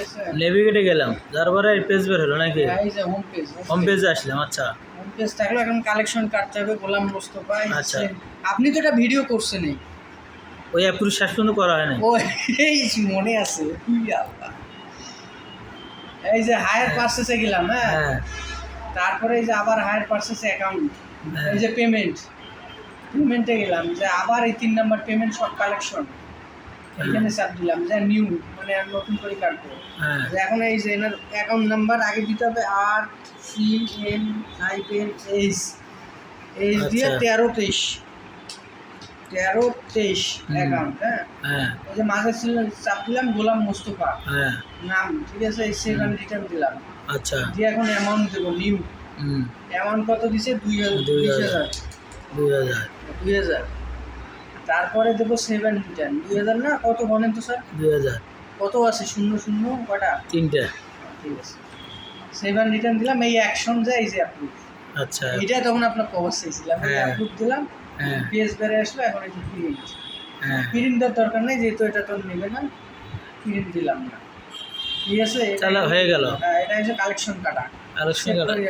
আছে। নেভিগেটে গেলাম, তারপরে পেজ বের হলো নাকি? এই যে হোম পেজে আসলাম। আচ্ছা হোম পেজ থাকলো, এখন কালেকশন কাটতে হবে। গোলাম মোস্তফা। আচ্ছা। আপনি তো এটা ভিডিও করছেনই। ওই অ্যাপ্রুভ শেষ পর্যন্ত করা হয় নাই। ও এই মনে আছে। আল্লাহ, এই যে হায়ার পারচেসে গেলাম। হ্যাঁ, হ্যাঁ তারপরে এই যে আবার হায়ার পারচেসে অ্যাকাউন্ট, হ্যাঁ। এই যে পেমেন্টে গেলাম, যে আবার এই 3 নাম্বার পেমেন্ট সব কালেকশন এখানে চাপ দিলাম, যে নিউ মানে আর নতুন করে কাটবো। হ্যাঁ যে এখন এই যে এনার অ্যাকাউন্ট নাম্বার আগে দিতে হবে RCN-H দিয়ে আচ্ছা। 1323 অ্যাকাউন্ট। হ্যাঁ, হ্যাঁ ওই যে মাঝে ছিল চাপ দিলাম গোলাম মোস্তফা হ্যাঁ। নাম, ঠিক আছে। এই সেভেন রিটার্ন দিলাম, আচ্ছা। দিয়ে এখন অ্যামাউন্ট দেবো নিউ। হুম। অ্যামাউন্ট কত দিছে? 2000। 2000। তারপরে দেবো 7 রিটার্ন। 2000 না, কত বলেন তো স্যার? 2000। কত আছে? শূন্য শূন্য কটা? 3টে। ঠিক আছে, 7 রিটার্ন দিলাম। এই অ্যাকশন যায়, এই যে অ্যাপ্রুভ। আচ্ছা। এইটা তখন আপনার কভার চাইছিলাম, হ্যাঁ। অ্যাপ্রুভ দিলাম। হ্যাঁ পেজ বেড়ে আসলো, এখন এই যে প্রিন্ট। হ্যাঁ। প্রিন্ট দেওয়ার দরকার নেই, যেহেতু এটা তো নেবে না, প্রিন্ট দিলাম না। ঠিক আছে, তাহলে হয়ে গেল। এটা হচ্ছে কালেকশন কাটা। আলোচনা Set করে রাখি।